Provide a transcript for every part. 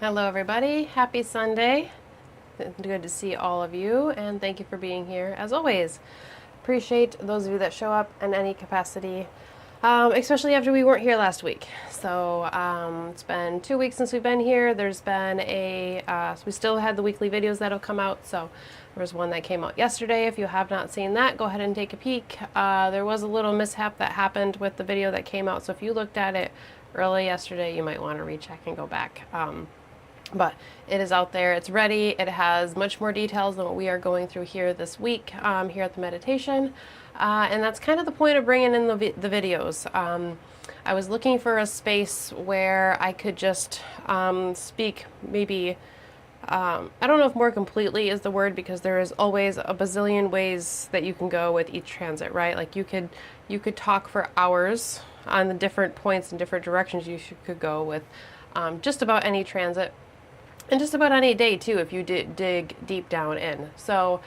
Hello everybody, happy Sunday. Good to see all of you and thank you for being here as always. Appreciate those of you that show up in any capacity, especially after we weren't here last week. So it's been 2 weeks since we've been here. There's been we still had the weekly videos that'll come out. So there was one that came out yesterday. If you have not seen that, go ahead and take a peek. There was a little mishap that happened with the video that came out. So if you looked at it early yesterday, you might want to recheck and go back. But it is out there, it's ready, it has much more details than what we are going through here this week here at the meditation. And that's kind of the point of bringing in the videos. I was looking for a space where I could just speak maybe, I don't know if more completely is the word, because there is always a bazillion ways that you can go with each transit, right? Like you could talk for hours on the different points and different directions you could go with just about any transit. And just about any day too, if you dig deep down in. So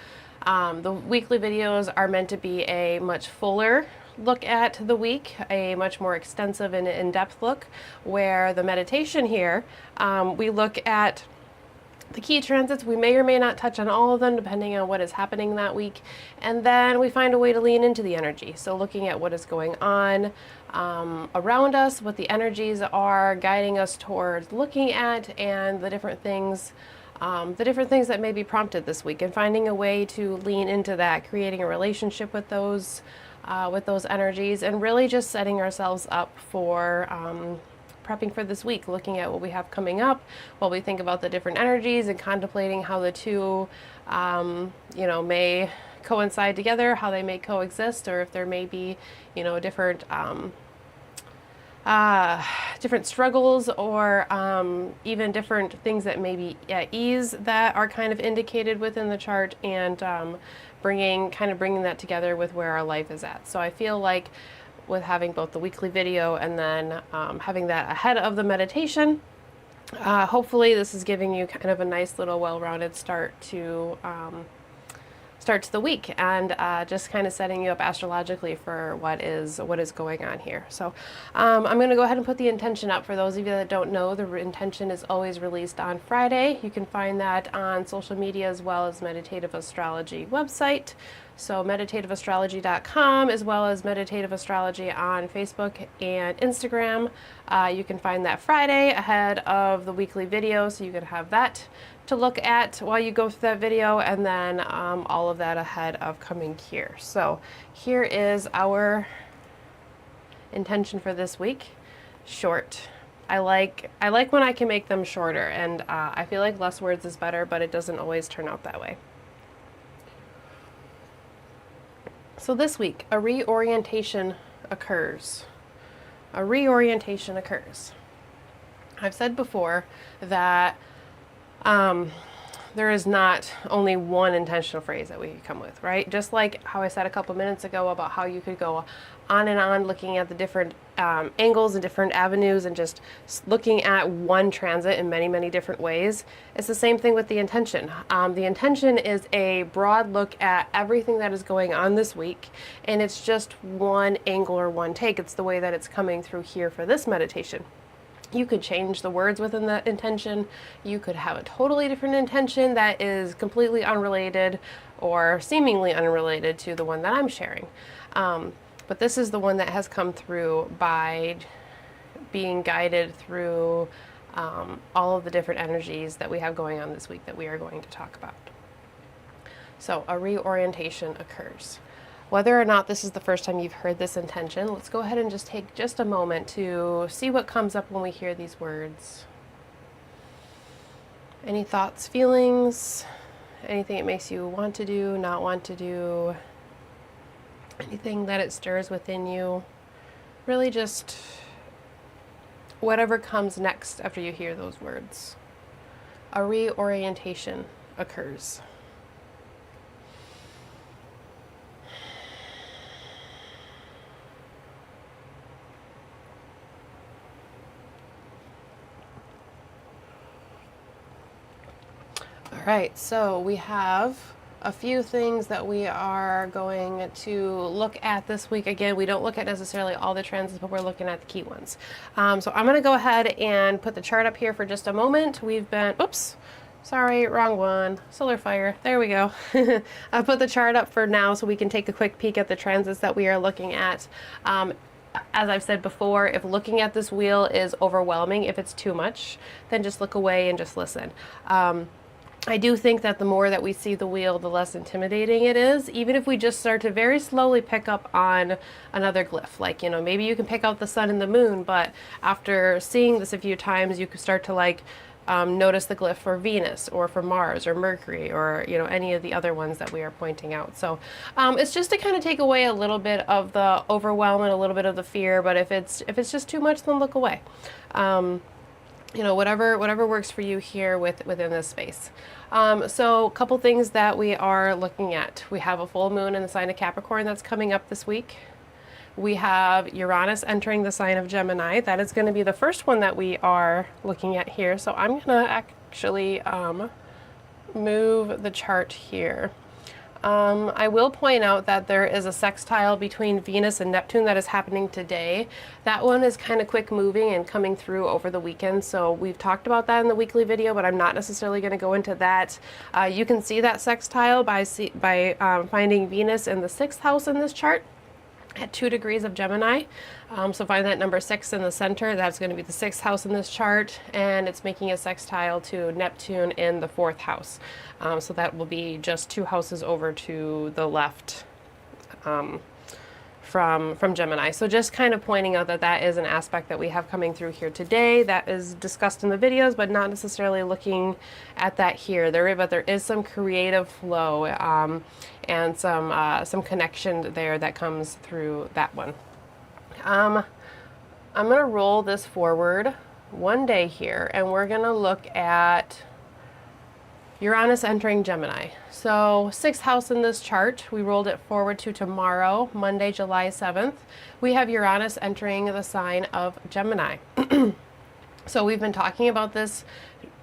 the weekly videos are meant to be a much fuller look at the week, a much more extensive and in-depth look, where the meditation here, we look at the key transits. We may or may not touch on all of them depending on what is happening that week. And then we find a way to lean into the energy. So looking at what is going on around us, what the energies are guiding us towards looking at, and the different things that may be prompted this week, and finding a way to lean into that, creating a relationship with those energies, and really just setting ourselves up for prepping for this week, looking at what we have coming up while we think about the different energies and contemplating how the two may coincide together, how they may coexist, or if there may be different struggles, or even different things that may be at ease that are kind of indicated within the chart, and bringing that together with where our life is at. So I feel like with having both the weekly video and then having that ahead of the meditation, hopefully this is giving you kind of a nice little well-rounded start to the week, and just kind of setting you up astrologically for what is going on here. So I'm going to go ahead and put the intention up. For those of you that don't know, the intention is always released on Friday. You can find that on social media as well as Meditative Astrology website. So meditativeastrology.com, as well as Meditative Astrology on Facebook and Instagram. You can find that Friday ahead of the weekly video, so you can have that to look at while you go through that video, and then all of that ahead of coming here. So here is our intention for this week. Short. I like when I can make them shorter, and I feel like less words is better, but it doesn't always turn out that way. So this week, a reorientation occurs. A reorientation occurs. I've said before that there is not only one intentional phrase that we could come with, right? Just like how I said a couple minutes ago about how you could go on and on looking at the different angles and different avenues, and just looking at one transit in many, many different ways. It's the same thing with the intention. The intention is a broad look at everything that is going on this week, and it's just one angle or one take. It's the way that it's coming through here for this meditation. You could change the words within that intention. You could have a totally different intention that is completely unrelated or seemingly unrelated to the one that I'm sharing. But this is the one that has come through by being guided through all of the different energies that we have going on this week that we are going to talk about. So a reorientation occurs. Whether or not this is the first time you've heard this intention, let's go ahead and just take just a moment to see what comes up when we hear these words. Any thoughts, feelings, anything it makes you want to do, not want to do, anything that it stirs within you. Really just whatever comes next after you hear those words. A reorientation occurs. All right, so we have a few things that we are going to look at this week. Again, we don't look at necessarily all the transits, but we're looking at the key ones. So I'm going to go ahead and put the chart up here for just a moment. We've been, oops, sorry, wrong one. Solar fire. There we go. I'll put the chart up for now so we can take a quick peek at the transits that we are looking at. As I've said before, if looking at this wheel is overwhelming, if it's too much, then just look away and just listen. I do think that the more that we see the wheel, the less intimidating it is, even if we just start to very slowly pick up on another glyph. Like, you know, maybe you can pick out the sun and the moon, but after seeing this a few times, you could start to like notice the glyph for Venus or for Mars or Mercury or, you know, any of the other ones that we are pointing out. So it's just to kind of take away a little bit of the overwhelm and a little bit of the fear, but if it's just too much, then look away. You know, whatever works for you here within this space. So a couple things that we are looking at. We have a full moon in the sign of Capricorn that's coming up this week. We have Uranus entering the sign of Gemini. That is going to be the first one that we are looking at here. So I'm going to actually move the chart here. I will point out that there is a sextile between Venus and Neptune that is happening today. That one is kind of quick moving and coming through over the weekend. So we've talked about that in the weekly video, but I'm not necessarily going to go into that. You can see that sextile by finding Venus in the 6th house in this chart at 2 degrees of Gemini. So find that number 6 in the center. That's going to be the 6th house in this chart, and it's making a sextile to Neptune in the 4th house. So that will be just 2 houses over to the left from Gemini. So just kind of pointing out that that is an aspect that we have coming through here today that is discussed in the videos, but not necessarily looking at that here. But there is some creative flow and some connection there that comes through that one. I'm going to roll this forward one day here, and we're going to look at Uranus entering Gemini. So 6th house in this chart, we rolled it forward to tomorrow, Monday, July 7th. We have Uranus entering the sign of Gemini. So we've been talking about this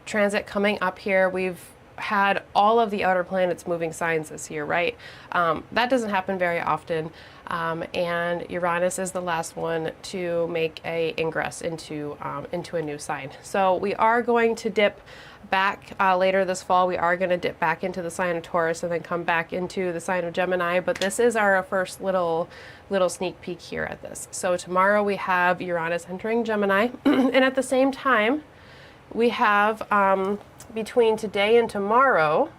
transit coming up here. We've had all of the outer planets moving signs this year, right? That doesn't happen very often. And Uranus is the last one to make a ingress into a new sign. So we are going to dip back later this fall. We are going to dip back into the sign of Taurus and then come back into the sign of Gemini. But this is our first little sneak peek here at this. So tomorrow we have Uranus entering Gemini, and at the same time we have between today and tomorrow,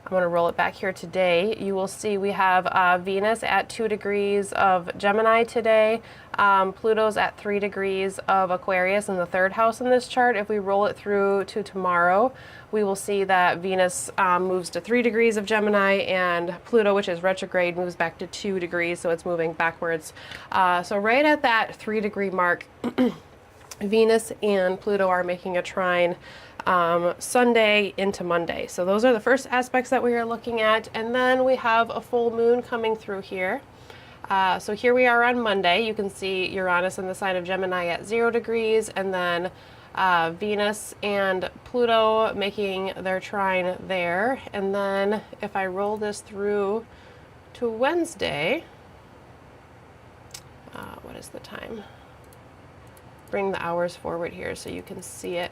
I'm going to roll it back here today, you will see we have Venus at 2 degrees of Gemini today. Pluto's at 3 degrees of Aquarius in the 3rd house in this chart. If we roll it through to tomorrow, we will see that Venus moves to 3 degrees of Gemini, and Pluto, which is retrograde, moves back to 2 degrees, so it's moving backwards. So right at that 3-degree mark, Venus and Pluto are making a trine Sunday into Monday. So those are the first aspects that we are looking at. And then we have a full moon coming through here. So here we are on Monday. You can see Uranus in the sign of Gemini at 0 degrees, and then Venus and Pluto making their trine there. And then if I roll this through to Wednesday, what is the time? Bring the hours forward here so you can see it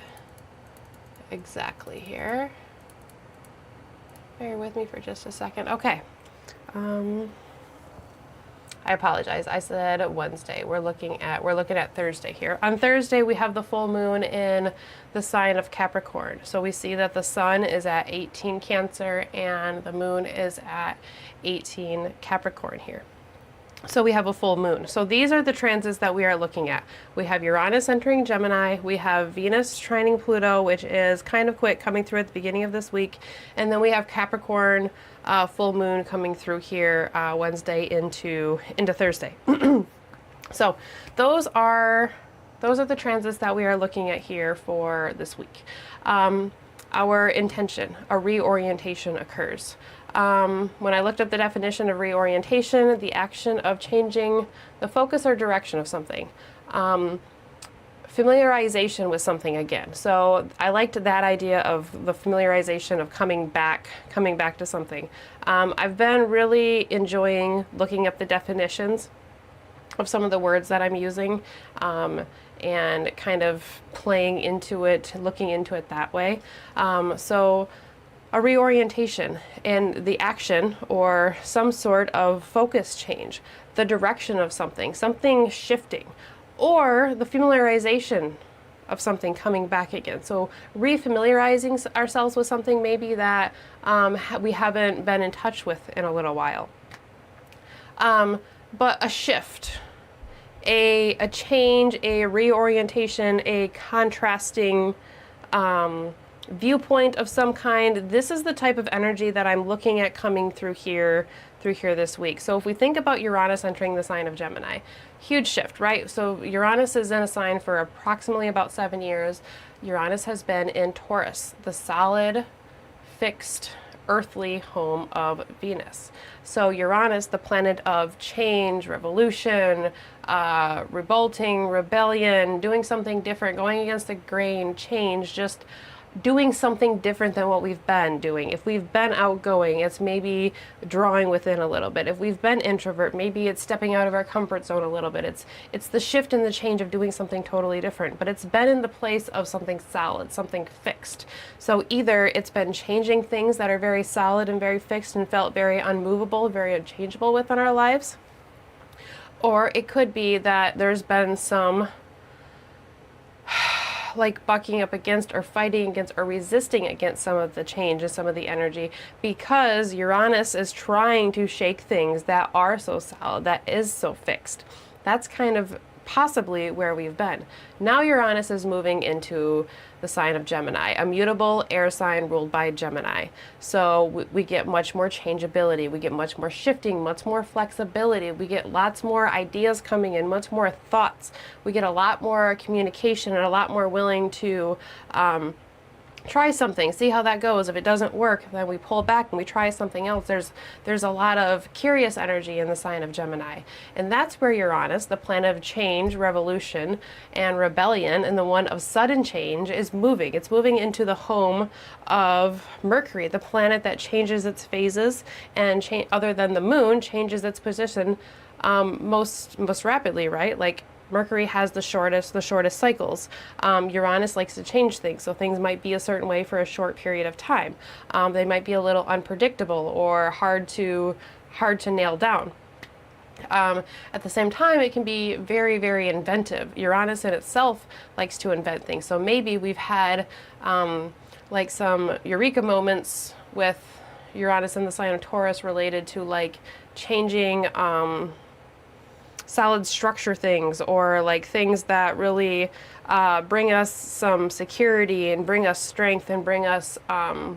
exactly here. Bear with me for just a second. Okay. I apologize. I said Wednesday. We're looking at Thursday here. On Thursday, we have the full moon in the sign of Capricorn. So we see that the sun is at 18 Cancer and the moon is at 18 Capricorn here. So we have a full moon. So these are the transits that we are looking at. We have Uranus entering Gemini. We have Venus trining Pluto, which is kind of quick, coming through at the beginning of this week. And then we have Capricorn full moon coming through here Wednesday into Thursday. So those are the transits that we are looking at here for this week. Our intention, a reorientation occurs. When I looked up the definition of reorientation, the action of changing the focus or direction of something. familiarization with something again. So I liked that idea of the familiarization of coming back to something. I've been really enjoying looking up the definitions of some of the words that I'm using, and kind of playing into it, looking into it that way. So a reorientation and the action or some sort of focus change, the direction of something, something shifting, or the familiarization of something coming back again. So refamiliarizing ourselves with something maybe that we haven't been in touch with in a little while. But a shift, a change, a reorientation, a contrasting viewpoint of some kind. This is the type of energy that I'm looking at coming through here this week. So if we think about Uranus entering the sign of Gemini, huge shift, right? So Uranus is in a sign for approximately about 7 years. Uranus has been in Taurus, the solid, fixed, earthly home of Venus. So Uranus, the planet of change, revolution, revolting, rebellion, doing something different, going against the grain, change, just doing something different than what we've been doing. If we've been outgoing, it's maybe drawing within a little bit. If we've been introvert, maybe it's stepping out of our comfort zone a little bit. It's the shift and the change of doing something totally different, but it's been in the place of something solid, something fixed. So either it's been changing things that are very solid and very fixed and felt very unmovable, very unchangeable within our lives, or it could be that there's been some like bucking up against or fighting against or resisting against some of the change and some of the energy, because Uranus is trying to shake things that are so solid, that is so fixed. That's kind of possibly where we've been. Now Uranus is moving into the sign of Gemini, a mutable air sign ruled by Gemini. So we get much more changeability, we get much more shifting, much more flexibility, we get lots more ideas coming in, much more thoughts, we get a lot more communication and a lot more willing to try something, see how that goes. If it doesn't work, then we pull back and we try something else. There's a lot of curious energy in the sign of Gemini. And that's where Uranus, the planet of change, revolution, and rebellion, and the one of sudden change, is moving. It's moving into the home of Mercury, the planet that changes its phases and, other than the moon, changes its position most rapidly, right? Like Mercury has the shortest cycles. Uranus likes to change things, so things might be a certain way for a short period of time. They might be a little unpredictable or hard to nail down. At the same time, it can be very, very inventive. Uranus in itself likes to invent things. So maybe we've had like some eureka moments with Uranus in the sign of Taurus related to like changing solid structure things, or like things that really bring us some security and bring us strength and bring us a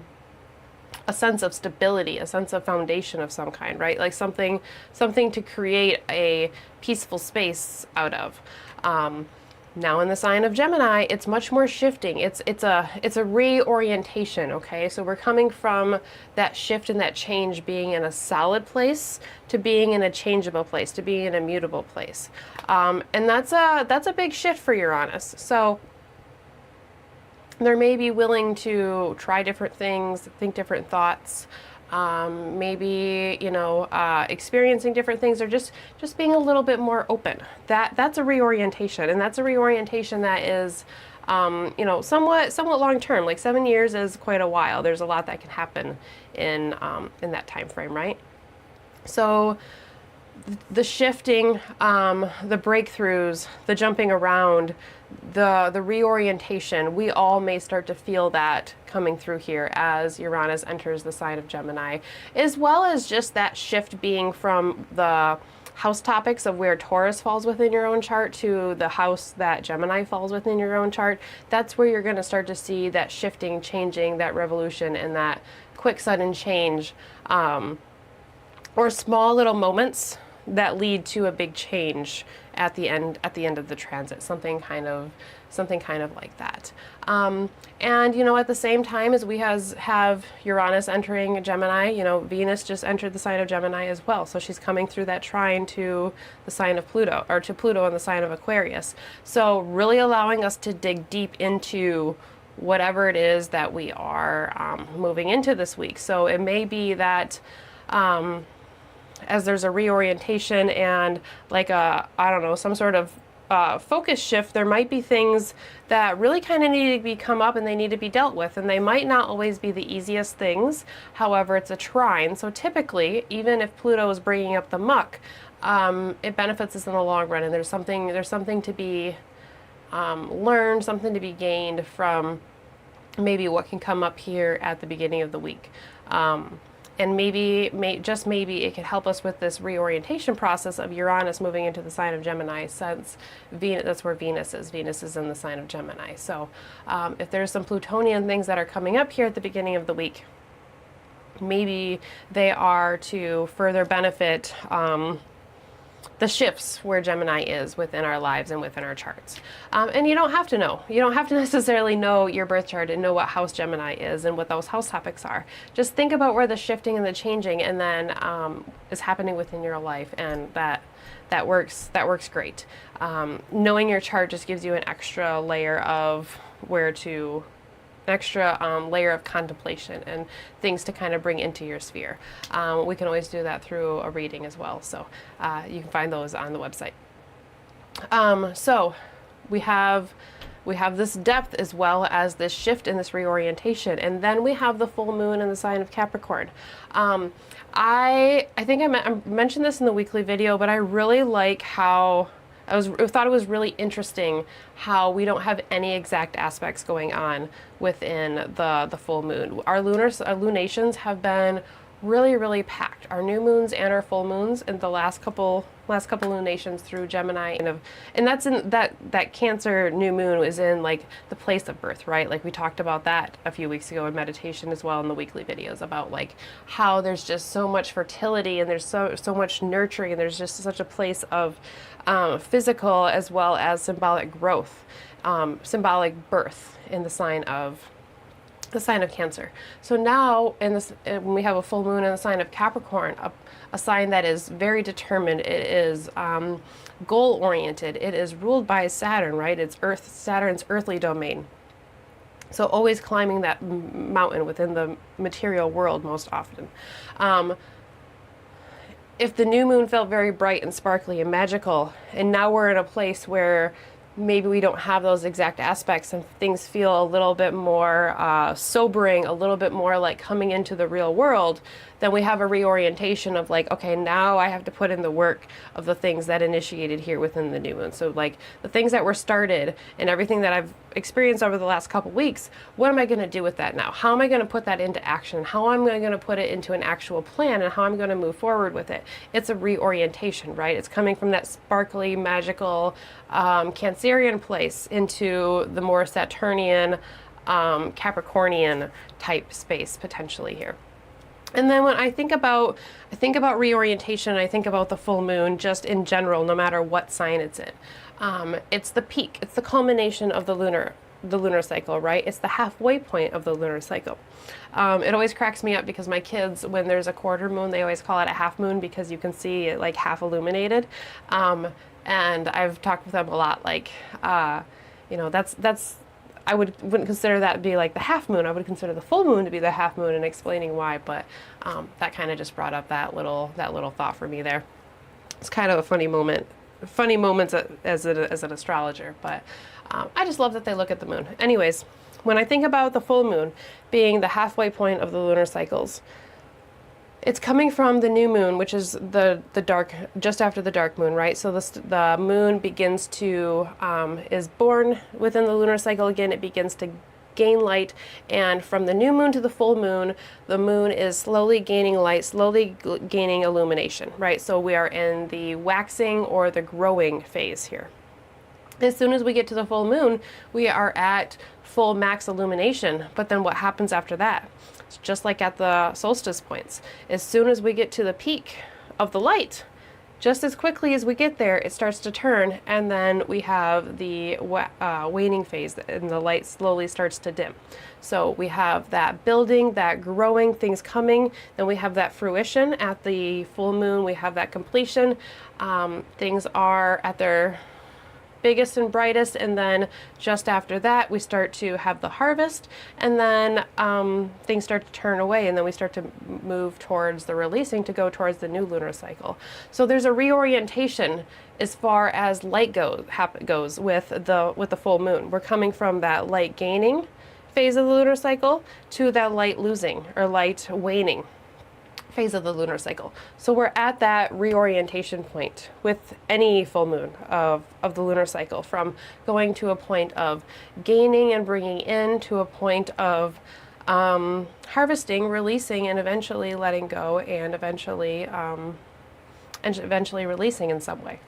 sense of stability, a sense of foundation of some kind, right? Like something to create a peaceful space out of. Now in the sign of Gemini, it's much more shifting. It's a reorientation, okay? So we're coming from that shift and that change, being in a solid place to being in a changeable place, to being in a mutable place. And that's a big shift for Uranus. So they're maybe willing to try different things, think different thoughts, maybe, experiencing different things, or just being a little bit more open. That's a reorientation, and that's a reorientation that is, somewhat long term. Like 7 years is quite a while. There's a lot that can happen in that time frame, right? So the shifting, the breakthroughs, the jumping around, the reorientation, we all may start to feel that coming through here as Uranus enters the sign of Gemini, as well as just that shift being from the house topics of where Taurus falls within your own chart to the house that Gemini falls within your own chart. That's where you're going to start to see that shifting, changing, that revolution, and that quick sudden change, or small little moments that lead to a big change at the end of the transit, something kind of like that. And at the same time as we have Uranus entering Gemini, Venus just entered the sign of Gemini as well. So she's coming through that trine to the sign of Pluto, or to Pluto in the sign of Aquarius. So really allowing us to dig deep into whatever it is that we are moving into this week. So it may be that as there's a reorientation and like some sort of focus shift, there might be things that really kind of need to come up and they need to be dealt with, and they might not always be the easiest things. However, it's a trine, so typically, even if Pluto is bringing up the muck, it benefits us in the long run, and there's something to be learned, something to be gained from maybe what can come up here at the beginning of the week. And just maybe it could help us with this reorientation process of Uranus moving into the sign of Gemini, since Venus, that's where Venus is. Venus is in the sign of Gemini. So if there's some Plutonian things that are coming up here at the beginning of the week, maybe they are to further benefit the shifts where Gemini is within our lives and within our charts. And you don't have to know. You don't have to necessarily know your birth chart and know what house Gemini is and what those house topics are. Just think about where the shifting and the changing and then is happening within your life, and that works great. Knowing your chart just gives you an extra layer of layer of contemplation and things to kind of bring into your sphere. We can always do that through a reading as well, so you can find those on the website. So we have this depth as well as this shift and this reorientation, and then we have the full moon in the sign of Capricorn. I think I mentioned this in the weekly video, but I really like how I thought it was really interesting how we don't have any exact aspects going on within the full moon. Our lunations have been really, really packed. Our new moons and our full moons in the last couple lunations through Gemini, and that's in that Cancer new moon is in like the place of birth, right? Like we talked about that a few weeks ago in meditation as well in the weekly videos about like how there's just so much fertility and there's so much nurturing, and there's just such a place of physical as well as symbolic growth, symbolic birth in the sign of Cancer. So now when we have a full moon in the sign of Capricorn, a sign that is very determined, it is goal oriented, it is ruled by Saturn, right? It's Saturn's earthly domain. So always climbing that mountain within the material world most often. If the new moon felt very bright and sparkly and magical, and now we're in a place where maybe we don't have those exact aspects and things feel a little bit more sobering, a little bit more like coming into the real world, then we have a reorientation of like, okay, now I have to put in the work of the things that initiated here within the new moon. So like the things that were started and everything that I've experienced over the last couple weeks, what am I going to do with that now? How am I going to put that into action? How am I going to put it into an actual plan, and how I'm going to move forward with it? It's a reorientation, right? It's coming from that sparkly, magical Cancerian place into the more Saturnian, Capricornian type space potentially here. And then when I think about reorientation, I think about the full moon just in general, no matter what sign it's in. It's the peak, it's the culmination of the lunar cycle, right? It's the halfway point of the lunar cycle. It always cracks me up because my kids, when there's a quarter moon, they always call it a half moon because you can see it like half illuminated. And I've talked with them a lot, like, that's I wouldn't consider that to be like the half moon. I would consider the full moon to be the half moon, and explaining why. But that kind of just brought up that little thought for me there. It's kind of a funny moments as an astrologer, but I just love that they look at the moon. Anyways, when I think about the full moon being the halfway point of the lunar cycles, it's coming from the new moon, which is the dark, just after the dark moon, right? So the moon begins to, is born within the lunar cycle again. It begins to gain light, and from the new moon to the full moon, the moon is slowly gaining light, slowly gaining illumination, right? So we are in the waxing or the growing phase here. As soon as we get to the full moon, we are at full max illumination, but then what happens after that? It's just like at the solstice points. As soon as we get to the peak of the light, just as quickly as we get there, it starts to turn, and then we have the waning phase, and the light slowly starts to dim. So we have that building, that growing, things coming, then we have that fruition at the full moon, we have that completion. Things are at their biggest and brightest, and then just after that we start to have the harvest, and then things start to turn away, and then we start to move towards the releasing to go towards the new lunar cycle. So there's a reorientation as far as light goes with the full moon. We're coming from that light gaining phase of the lunar cycle to that light losing or light waning phase of the lunar cycle. So we're at that reorientation point with any full moon of the lunar cycle, from going to a point of gaining and bringing in to a point of harvesting, releasing, and eventually letting go, and eventually releasing in some way.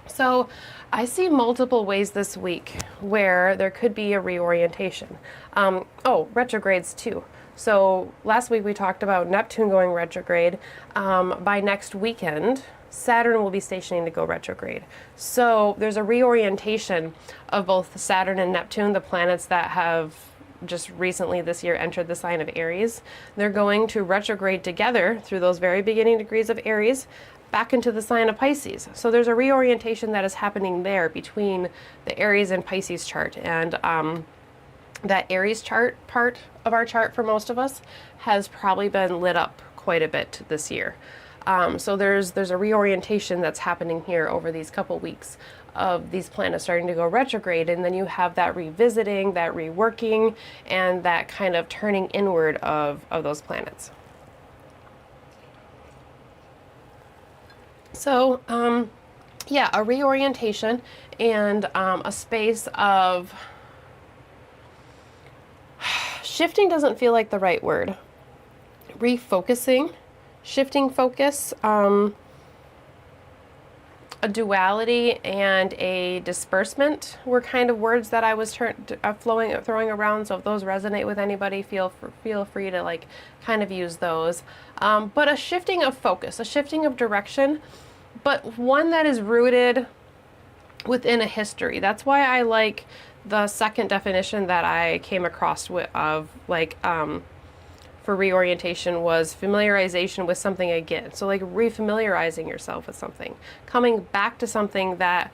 So I see multiple ways this week where there could be a reorientation. Retrogrades too. So last week we talked about Neptune going retrograde. By next weekend, Saturn will be stationing to go retrograde. So there's a reorientation of both Saturn and Neptune, the planets that have just recently this year entered the sign of Aries. They're going to retrograde together through those very beginning degrees of Aries back into the sign of Pisces. So there's a reorientation that is happening there between the Aries and Pisces chart. And that Aries chart part of our chart for most of us has probably been lit up quite a bit this year. So there's a reorientation that's happening here over these couple weeks of these planets starting to go retrograde, and then you have that revisiting, that reworking, and that kind of turning inward of those planets. So a reorientation and a space of shifting doesn't feel like the right word. Refocusing, shifting focus, a duality and a disbursement were kind of words that I was throwing around. So if those resonate with anybody, feel free to like kind of use those. But a shifting of focus, a shifting of direction, but one that is rooted within a history. That's why I like the second definition that I came across for reorientation was familiarization with something again. So like refamiliarizing yourself with something, coming back to something that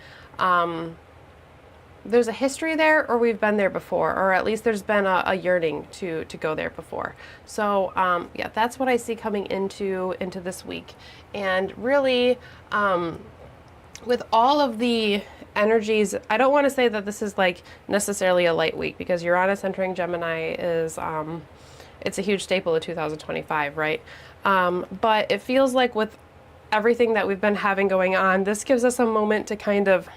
there's a history there, or we've been there before, or at least there's been a yearning to go there before. So that's what I see coming into this week. And really, with all of the energies, I don't want to say that this is like necessarily a light week, because Uranus entering Gemini is it's a huge staple of 2025, right? But it feels like with everything that we've been having going on, this gives us a moment to kind of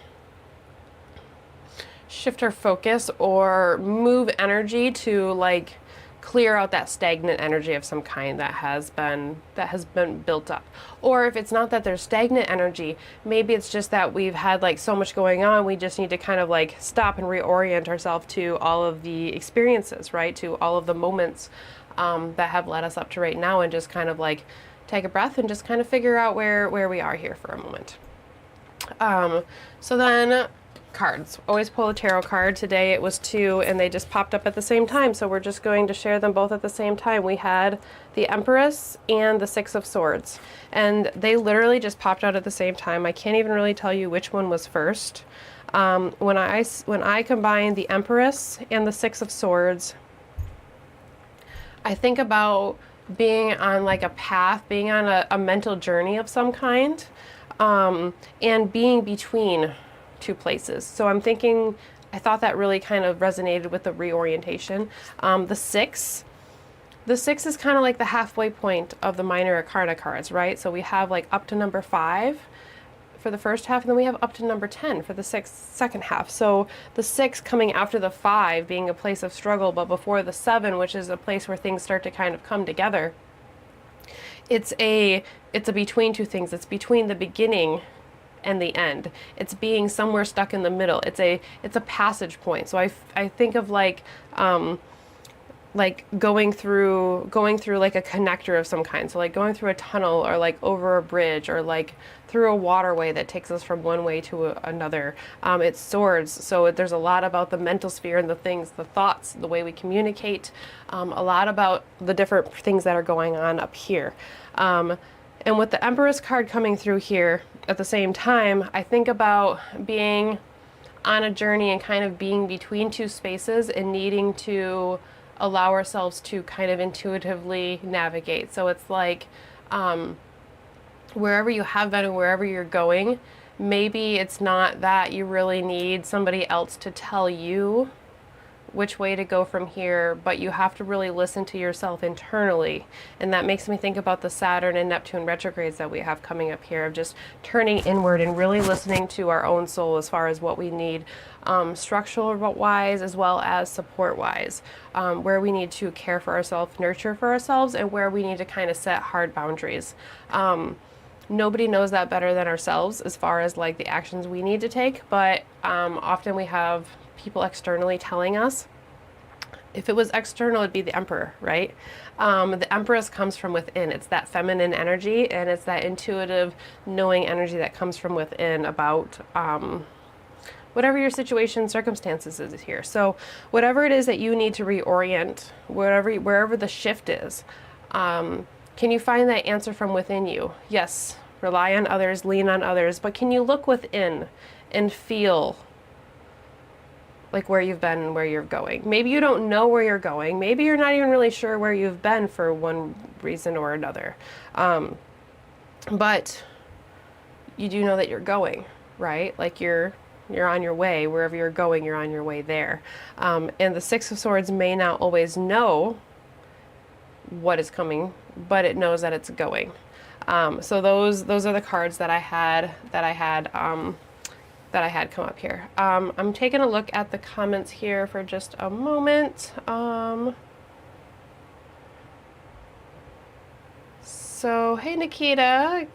shift our focus or move energy to like clear out that stagnant energy of some kind that has been built up. Or if it's not that there's stagnant energy, maybe it's just that we've had like so much going on, we just need to kind of like stop and reorient ourselves to all of the experiences, right? To all of the moments that have led us up to right now, and just kind of like take a breath and just kind of figure out where we are here for a moment. So then cards. Always pull a tarot card. Today it was 2 and they just popped up at the same time, so we're just going to share them both at the same time. We had the Empress and the 6 of Swords, and they literally just popped out at the same time. I can't even really tell you which one was first. When I combine the Empress and the 6 of Swords, I think about being on like a path, being on a mental journey of some kind, and being between 2 places. So I'm thinking, I thought that really kind of resonated with the reorientation. The 6 is kind of like the halfway point of the minor arcana cards, right? So we have like up to number 5 for the first half, and then we have up to number 10 for the second half. So the 6 coming after the 5 being a place of struggle, but before the 7, which is a place where things start to kind of come together. It's a between 2 things. It's between the beginning and the end. It's being somewhere stuck in the middle. It's a passage point. So I think of like like going through like a connector of some kind. So like going through a tunnel, or like over a bridge, or like through a waterway that takes us from one way to another. It's swords. So there's a lot about the mental sphere and the things, the thoughts, the way we communicate, a lot about the different things that are going on up here. And with the Empress card coming through here at the same time, I think about being on a journey and kind of being between two spaces and needing to allow ourselves to kind of intuitively navigate. So it's like wherever you have been and wherever you're going, maybe it's not that you really need somebody else to tell you which way to go from here, but you have to really listen to yourself internally. And that makes me think about the Saturn and Neptune retrogrades that we have coming up here, of just turning inward and really listening to our own soul as far as what we need, structural wise as well as support wise, where we need to care for ourselves, nurture for ourselves, and where we need to kind of set hard boundaries. Nobody knows that better than ourselves as far as like the actions we need to take, but often we have people externally telling us. If it was external, it'd be the Emperor, right? The Empress comes from within. It's that feminine energy, and it's that intuitive, knowing energy that comes from within about whatever your situation, circumstances is here. So whatever it is that you need to reorient, wherever the shift is, can you find that answer from within you? Yes, rely on others, lean on others, but can you look within and feel like where you've been and where you're going? Maybe you don't know where you're going. Maybe you're not even really sure where you've been for one reason or another. But you do know that you're going, right? Like you're on your way. Wherever you're going, you're on your way there. And the Six of Swords may not always know what is coming, but it knows that it's going. So those are the cards that I had come up here. I'm taking a look at the comments here for just a moment. So, hey Nikita,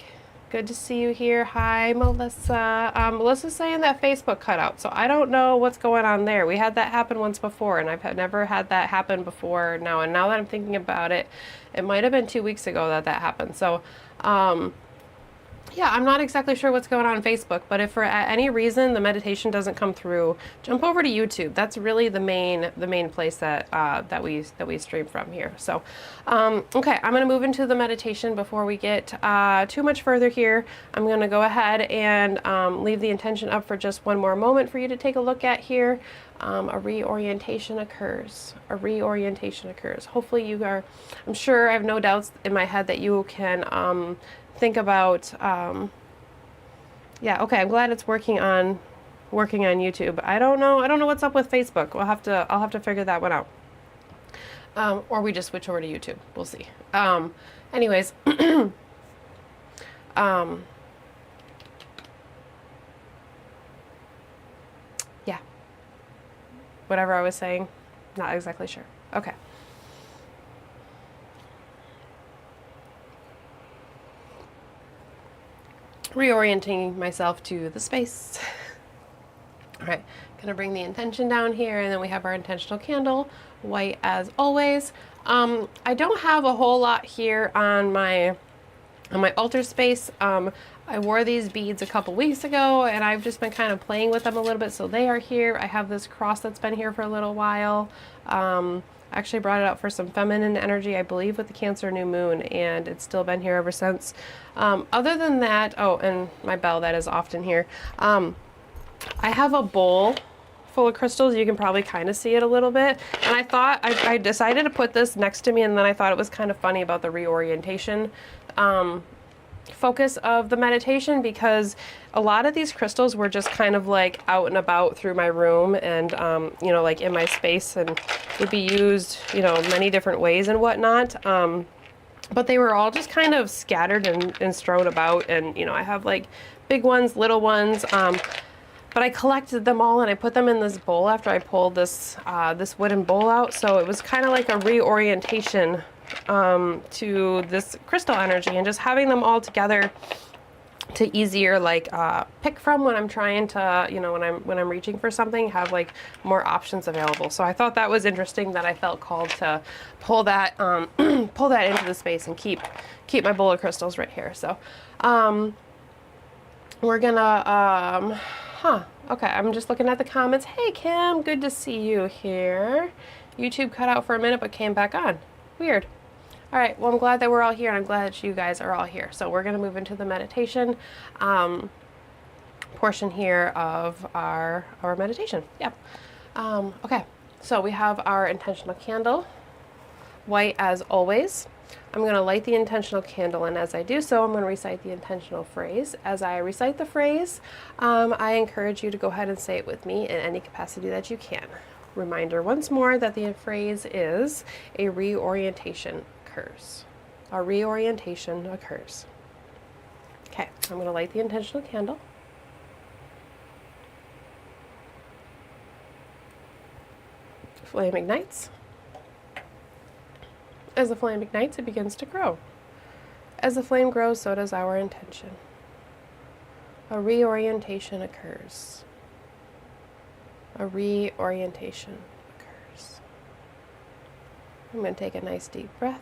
good to see you here. Hi Melissa. Melissa's saying that Facebook cut out, so I don't know what's going on there. We had that happen once before, and I've never had that happen before now. And now that I'm thinking about it, it might have been 2 weeks ago that happened. So, yeah, I'm not exactly sure what's going on Facebook, but if for any reason the meditation doesn't come through, jump over to YouTube. That's really the main place that we stream from here. So, okay, I'm going to move into the meditation before we get too much further here. I'm going to go ahead and leave the intention up for just one more moment for you to take a look at here. A reorientation occurs. A reorientation occurs. Hopefully you are, I'm sure I have no doubts in my head that you can think about, yeah, okay, I'm glad it's working on YouTube. I don't know what's up with Facebook. I'll have to figure that one out. Or we just switch over to YouTube. We'll see. Anyways, yeah, whatever I was saying, not exactly sure. Okay. Reorienting myself to the space. All right, gonna bring the intention down here, and then we have our intentional candle, white as always. I don't have a whole lot here on my altar space. I wore these beads a couple weeks ago, and I've just been kind of playing with them a little bit, so they are here. I have this cross that's been here for a little while. I actually brought it out for some feminine energy, I believe, with the Cancer new moon, and it's still been here ever since. Other than that, oh, and my bell that is often here. I have a bowl full of crystals. You can probably kind of see it a little bit. And I thought, I decided to put this next to me, and then I thought it was kind of funny about the reorientation focus of the meditation, because a lot of these crystals were just kind of like out and about through my room and, you know, like in my space, and would be used, you know, many different ways and whatnot. But they were all just kind of scattered and strewn about, and, you know, I have like big ones, little ones, but I collected them all and I put them in this bowl after I pulled this wooden bowl out. So it was kind of like a reorientation to this crystal energy, and just having them all together to easier like pick from when I'm trying to, you know, when I'm reaching for something, have like more options available. So I thought that was interesting, that I felt called to pull that pull that into the space and keep my bowl of crystals right here. So we're gonna okay, I'm just looking at the comments. Hey Kim, good to see you here. YouTube cut out for a minute but came back on. Weird. All right, well, I'm glad that we're all here, and I'm glad that you guys are all here. So we're going to move into the meditation portion here of our meditation. Yeah. Okay, so we have our intentional candle, white as always. I'm going to light the intentional candle, and as I do so, I'm going to recite the intentional phrase. As I recite the phrase, I encourage you to go ahead and say it with me in any capacity that you can. Reminder once more that the phrase is a reorientation occurs. A reorientation occurs. Okay, I'm going to light the intentional candle. Flame ignites. As the flame ignites, it begins to grow. As the flame grows, so does our intention. A reorientation occurs. A reorientation occurs. I'm going to take a nice deep breath.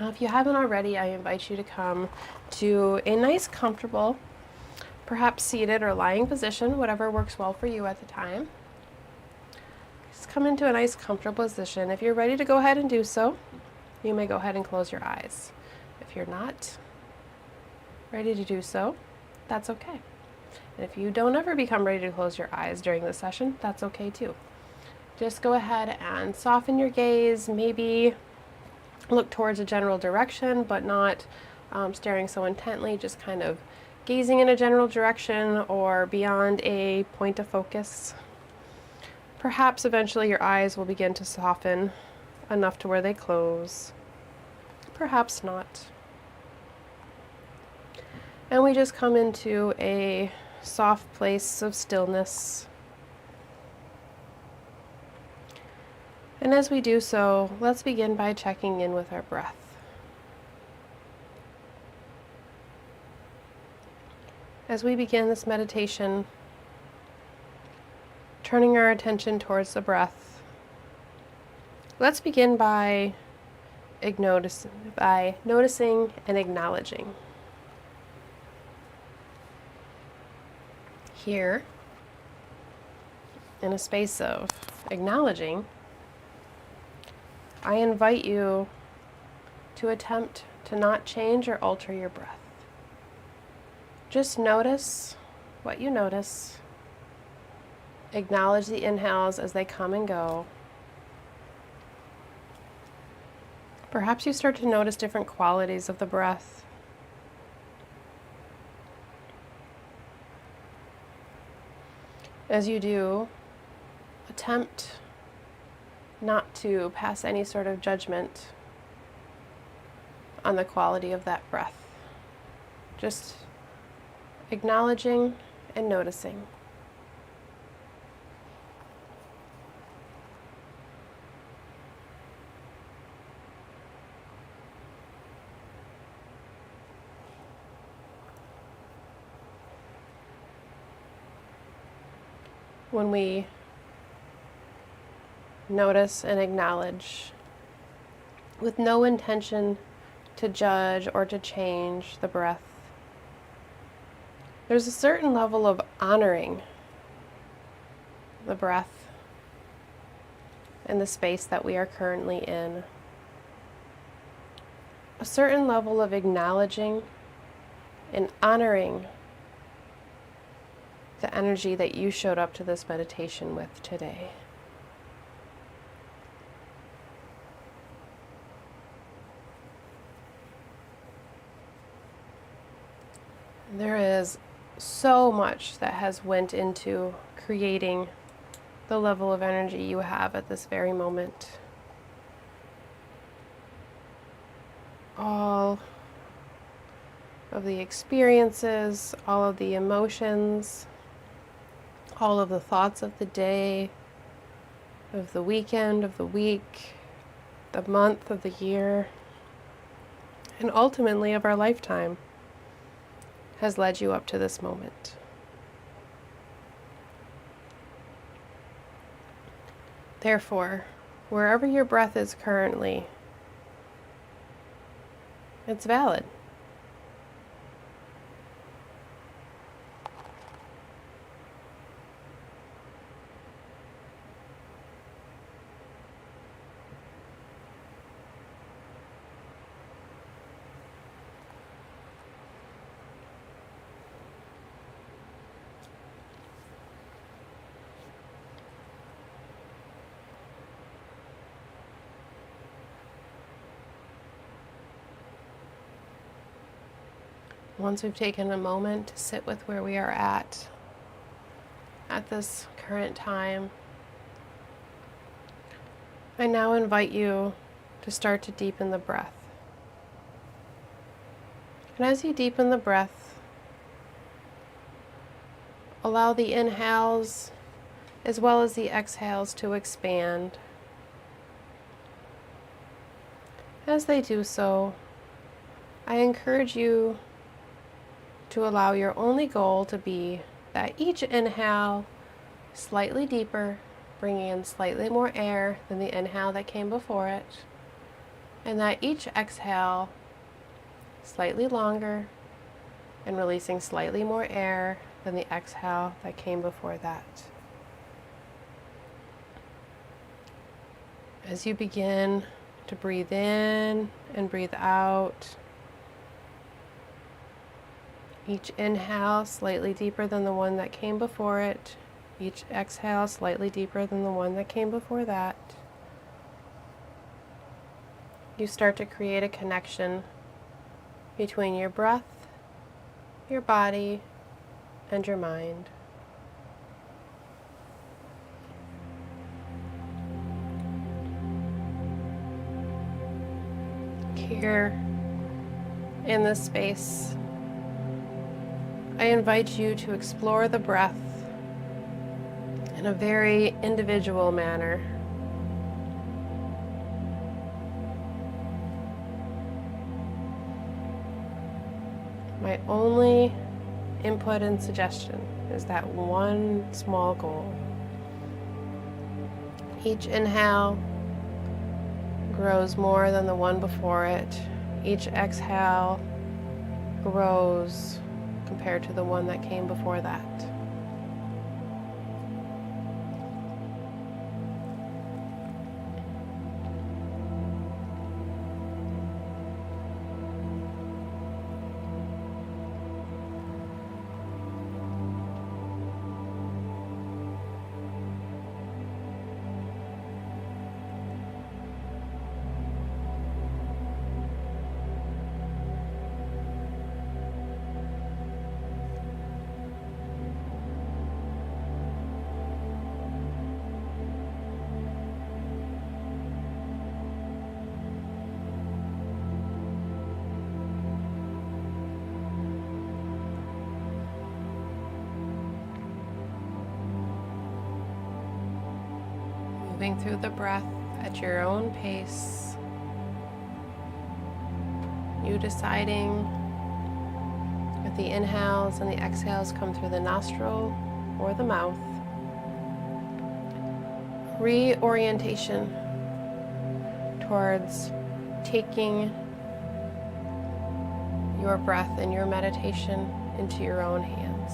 Now, if you haven't already, I invite you to come to a nice, comfortable, perhaps seated or lying position, whatever works well for you at the time. Just come into a nice, comfortable position. If you're ready to go ahead and do so, you may go ahead and close your eyes. If you're not ready to do so, that's okay. And if you don't ever become ready to close your eyes during the session, that's okay too. Just go ahead and soften your gaze, maybe look towards a general direction, but not staring so intently, just kind of gazing in a general direction or beyond a point of focus. Perhaps eventually your eyes will begin to soften enough to where they close. Perhaps not. And we just come into a soft place of stillness. And as we do so, let's begin by checking in with our breath. As we begin this meditation, turning our attention towards the breath, let's begin by noticing and acknowledging. Here, in a space of acknowledging, I invite you to attempt to not change or alter your breath. Just notice what you notice. Acknowledge the inhales as they come and go. Perhaps you start to notice different qualities of the breath. As you do, attempt not to pass any sort of judgment on the quality of that breath. Just acknowledging and noticing. When we notice and acknowledge with no intention to judge or to change the breath, there's a certain level of honoring the breath and the space that we are currently in. A certain level of acknowledging and honoring the energy that you showed up to this meditation with today. There is so much that has went into creating the level of energy you have at this very moment. All of the experiences, all of the emotions, all of the thoughts of the day, of the weekend, of the week, the month, of the year, and ultimately of our lifetime has led you up to this moment. Therefore, wherever your breath is currently, it's valid. Once we've taken a moment to sit with where we are at this current time, I now invite you to start to deepen the breath. And as you deepen the breath, allow the inhales as well as the exhales to expand. As they do so, I encourage you to allow your only goal to be that each inhale slightly deeper, bringing in slightly more air than the inhale that came before it, and that each exhale slightly longer and releasing slightly more air than the exhale that came before that. As you begin to breathe in and breathe out, each inhale slightly deeper than the one that came before it. Each exhale slightly deeper than the one that came before that. You start to create a connection between your breath, your body, and your mind. Here in this space, I invite you to explore the breath in a very individual manner. My only input and suggestion is that one small goal. Each inhale grows more than the one before it. Each exhale grows compared to the one that came before that. Moving through the breath at your own pace. You deciding if the inhales and the exhales come through the nostril or the mouth. Reorientation towards taking your breath and your meditation into your own hands.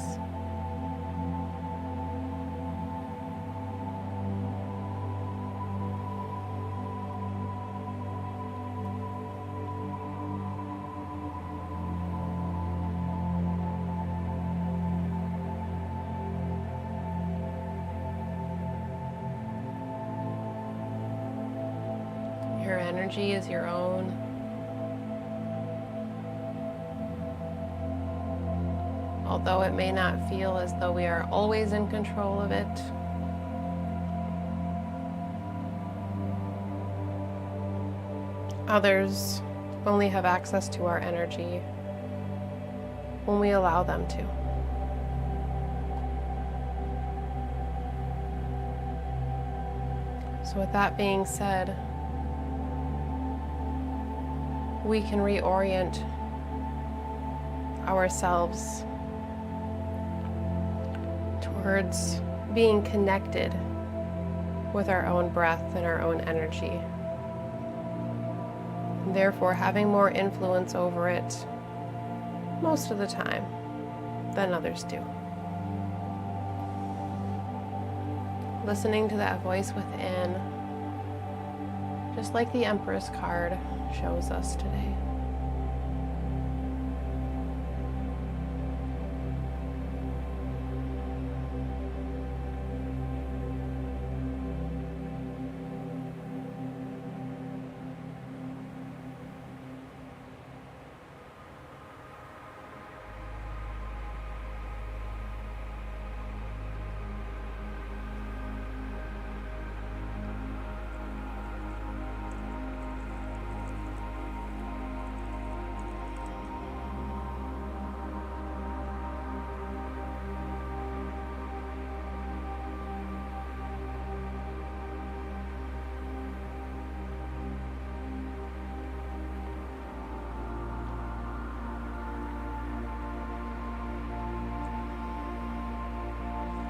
Your energy is your own. Although it may not feel as though we are always in control of it, others only have access to our energy when we allow them to. So with that being said, we can reorient ourselves towards being connected with our own breath and our own energy, and therefore having more influence over it most of the time than others do. Listening to that voice within, just like the Empress card shows us today.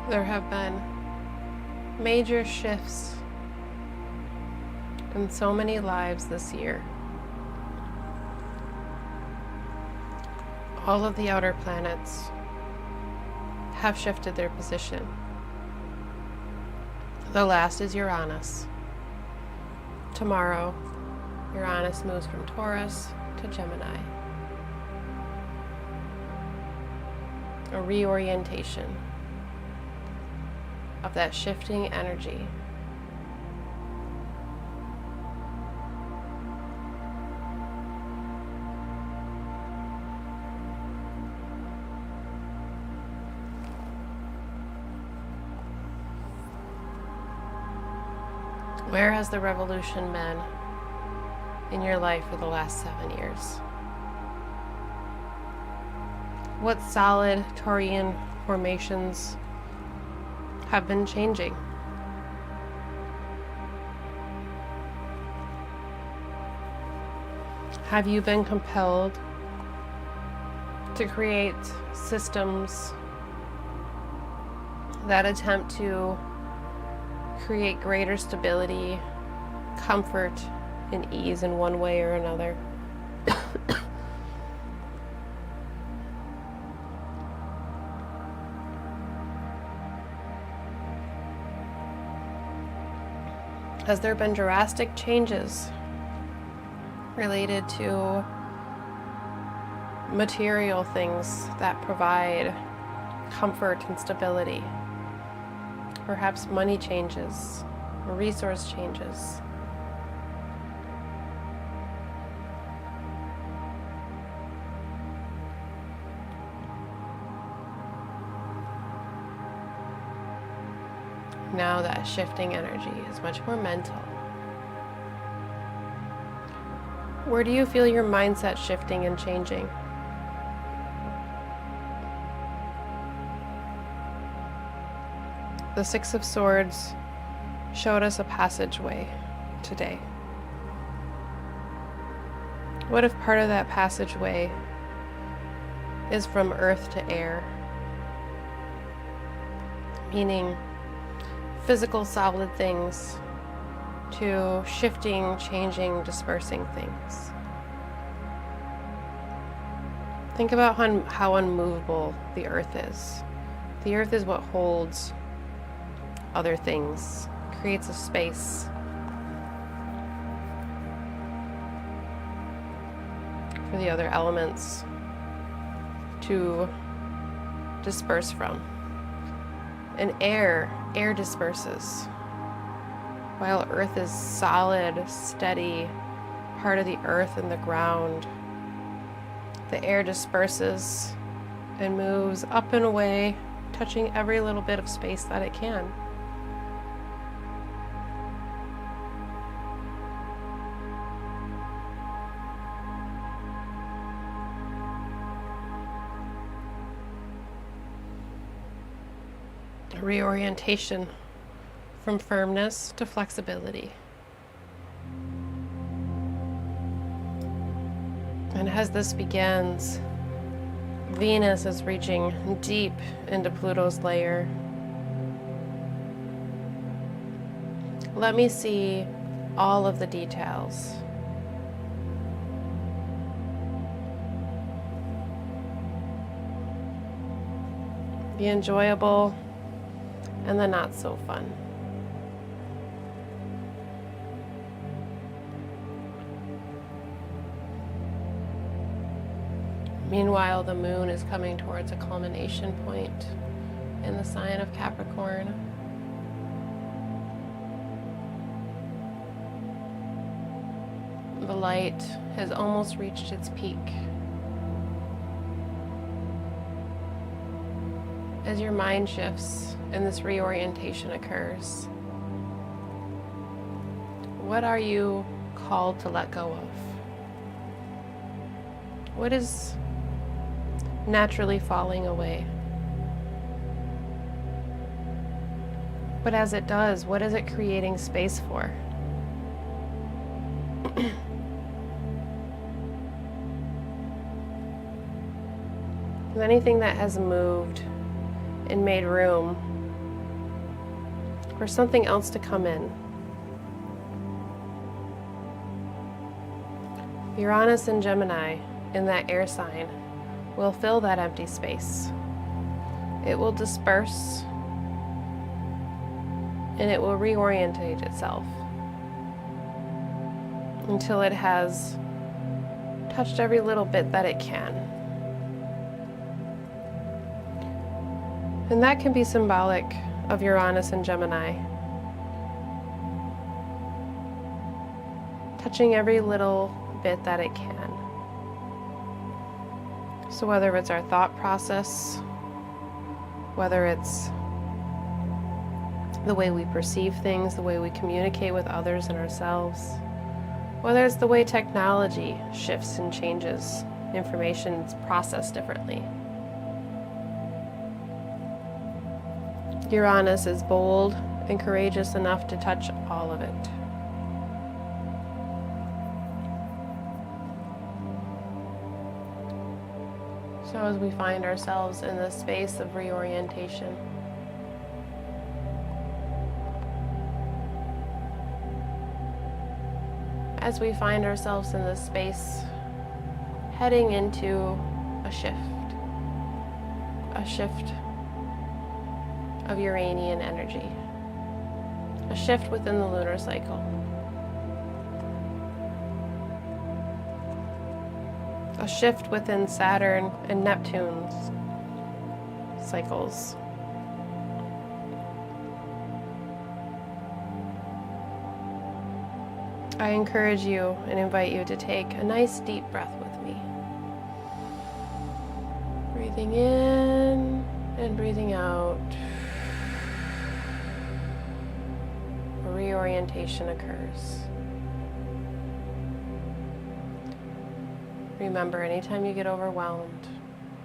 There have been major shifts in so many lives this year. All of the outer planets have shifted their position. The last is Uranus. Tomorrow, Uranus moves from Taurus to Gemini. A reorientation of that shifting energy. Where has the revolution been in your life for the last 7 years? What solid Taurian formations have been changing? Have you been compelled to create systems that attempt to create greater stability, comfort, and ease in one way or another? Has there been drastic changes related to material things that provide comfort and stability? Perhaps money changes, or resource changes. Now that shifting energy is much more mental. Where do you feel your mindset shifting and changing? The Six of Swords showed us a passageway today. What if part of that passageway is from earth to air? Meaning physical solid things to shifting, changing, dispersing things. Think about how unmovable the earth is. The earth is what holds other things, creates a space for the other elements to disperse from. And air disperses. While earth is solid, steady, part of the earth and the ground, the air disperses and moves up and away, touching every little bit of space that it can. A reorientation from firmness to flexibility. And as this begins, Venus is reaching deep into Pluto's layer. Let me see all of the details. The enjoyable and the not so fun. Meanwhile, the moon is coming towards a culmination point in the sign of Capricorn. The light has almost reached its peak. As your mind shifts and this reorientation occurs, what are you called to let go of? What is naturally falling away? But as it does, what is it creating space for? Is anything that has moved and made room for something else to come in? Uranus and Gemini in that air sign will fill that empty space. It will disperse and it will reorientate itself until it has touched every little bit that it can. And that can be symbolic of Uranus and Gemini, touching every little bit that it can. So whether it's our thought process, whether it's the way we perceive things, the way we communicate with others and ourselves, whether it's the way technology shifts and changes, information is processed differently. Uranus is bold and courageous enough to touch all of it. So as we find ourselves in this space of reorientation, as we find ourselves in this space heading into a shift of Uranian energy, a shift within the lunar cycle, a shift within Saturn and Neptune's cycles. I encourage you and invite you to take a nice deep breath with me. Breathing in and breathing out. A reorientation occurs. Remember, anytime you get overwhelmed,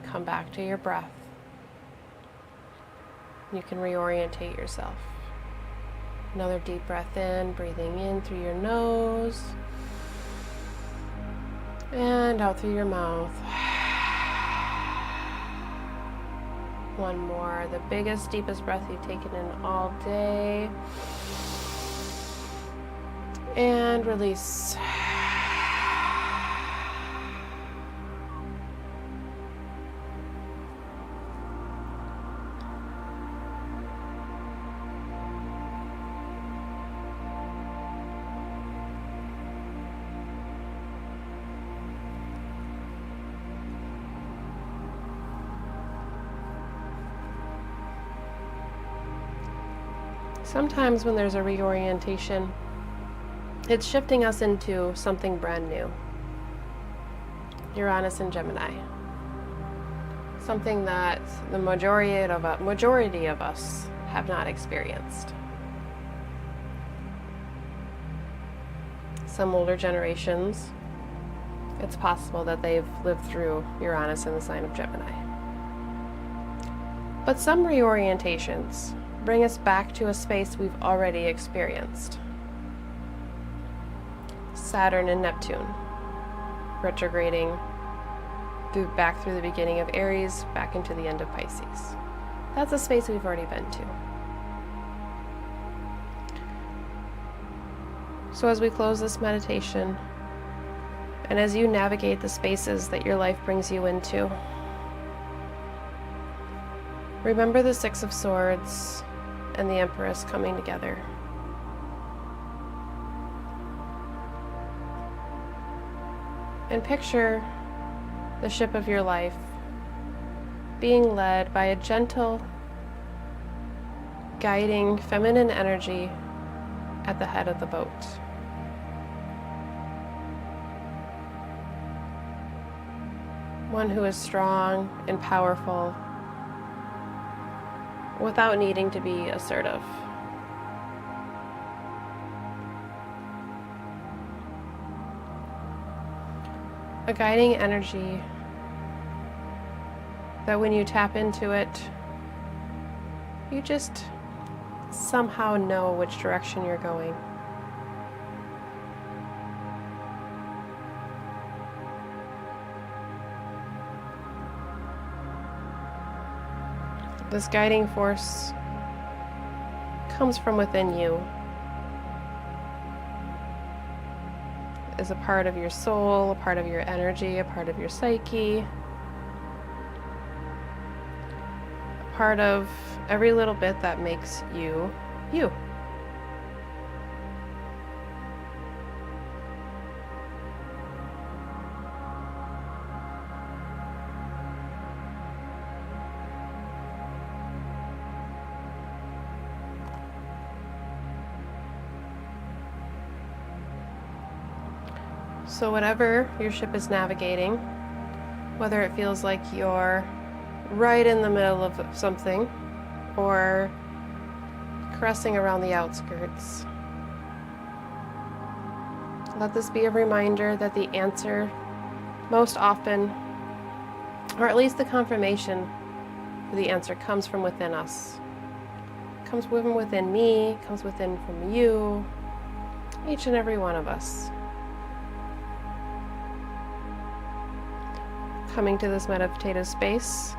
come back to your breath. You can reorientate yourself. Another deep breath in, breathing in through your nose and out through your mouth. One more, the biggest, deepest breath you've taken in all day. And release. Sometimes when there's a reorientation, it's shifting us into something brand new. Uranus and Gemini. Something that the majority of us have not experienced. Some older generations, it's possible that they've lived through Uranus in the sign of Gemini. But some reorientations bring us back to a space we've already experienced. Saturn and Neptune. retrograding back through the beginning of Aries, back into the end of Pisces. That's a space we've already been to. So as we close this meditation, and as you navigate the spaces that your life brings you into, remember the Six of Swords and the Empress coming together. And picture the ship of your life being led by a gentle, guiding feminine energy at the head of the boat. One who is strong and powerful without needing to be assertive. A guiding energy that when you tap into it, you just somehow know which direction you're going. This guiding force comes from within you, is a part of your soul, a part of your energy, a part of your psyche, a part of every little bit that makes you, you. So whatever your ship is navigating, whether it feels like you're right in the middle of something or caressing around the outskirts, let this be a reminder that the answer most often, or at least the confirmation for the answer, comes from within us. Comes from within me, comes within from you, each and every one of us. Coming to this meditative space,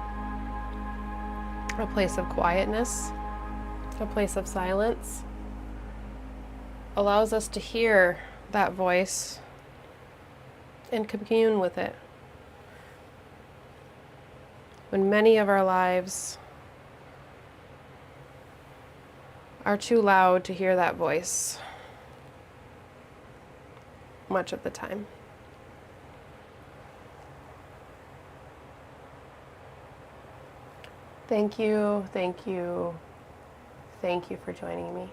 a place of quietness, a place of silence, allows us to hear that voice and commune with it. When many of our lives are too loud to hear that voice, much of the time. Thank you, thank you, thank you for joining me.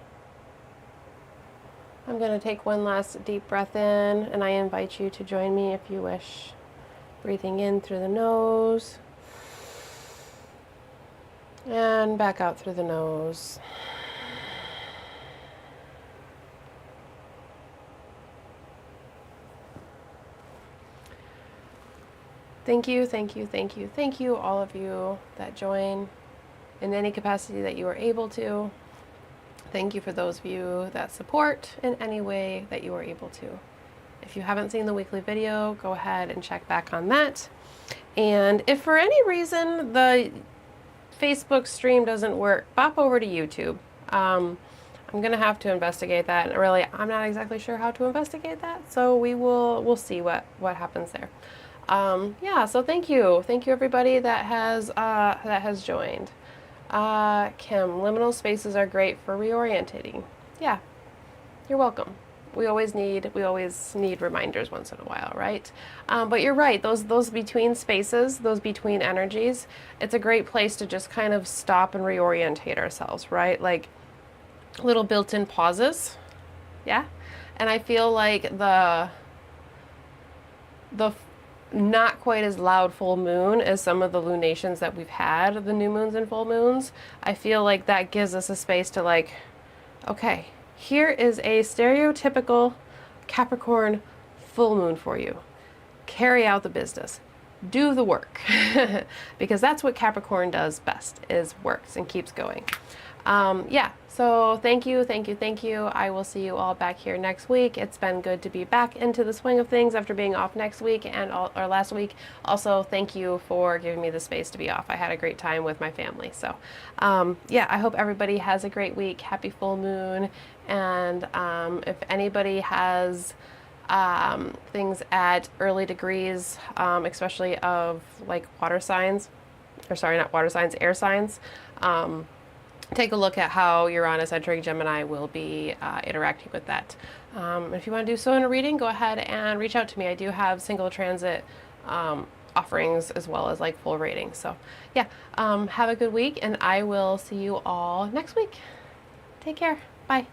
I'm going to take one last deep breath in, and I invite you to join me if you wish. Breathing in through the nose, and back out through the nose. Thank you, thank you, thank you, thank you, all of you that join in any capacity that you are able to. Thank you for those of you that support in any way that you are able to. If you haven't seen the weekly video, go ahead and check back on that. And if for any reason the Facebook stream doesn't work, pop over to YouTube. I'm going to have to investigate that. And really, I'm not exactly sure how to investigate that, so we'll see what happens there. Yeah, so thank you everybody that has joined. Kim, liminal spaces are great for reorientating. Yeah, you're welcome. We always need reminders once in a while, right? But you're right, those between spaces, those between energies, it's a great place to just kind of stop and reorientate ourselves, right? Like little built-in pauses. Yeah. And I feel like the not quite as loud full moon as some of the lunations that we've had, the new moons and full moons, I feel like that gives us a space to like, okay, here is a stereotypical Capricorn full moon for you. Carry out the business. Do the work. Because that's what Capricorn does best, is works and keeps going. Yeah, so thank you, thank you, thank you. I will see you all back here next week. It's been good to be back into the swing of things after being off next week or last week. Also, thank you for giving me the space to be off. I had a great time with my family. So, yeah, I hope everybody has a great week. Happy full moon. And if anybody has things at early degrees, especially of like water signs, or sorry, not water signs, air signs. Take a look at how Uranus entering Gemini will be interacting with that. If you want to do so in a reading, go ahead and reach out to me. I do have single transit offerings as well as like full ratings. So yeah, have a good week, and I will see you all next week. Take care. Bye.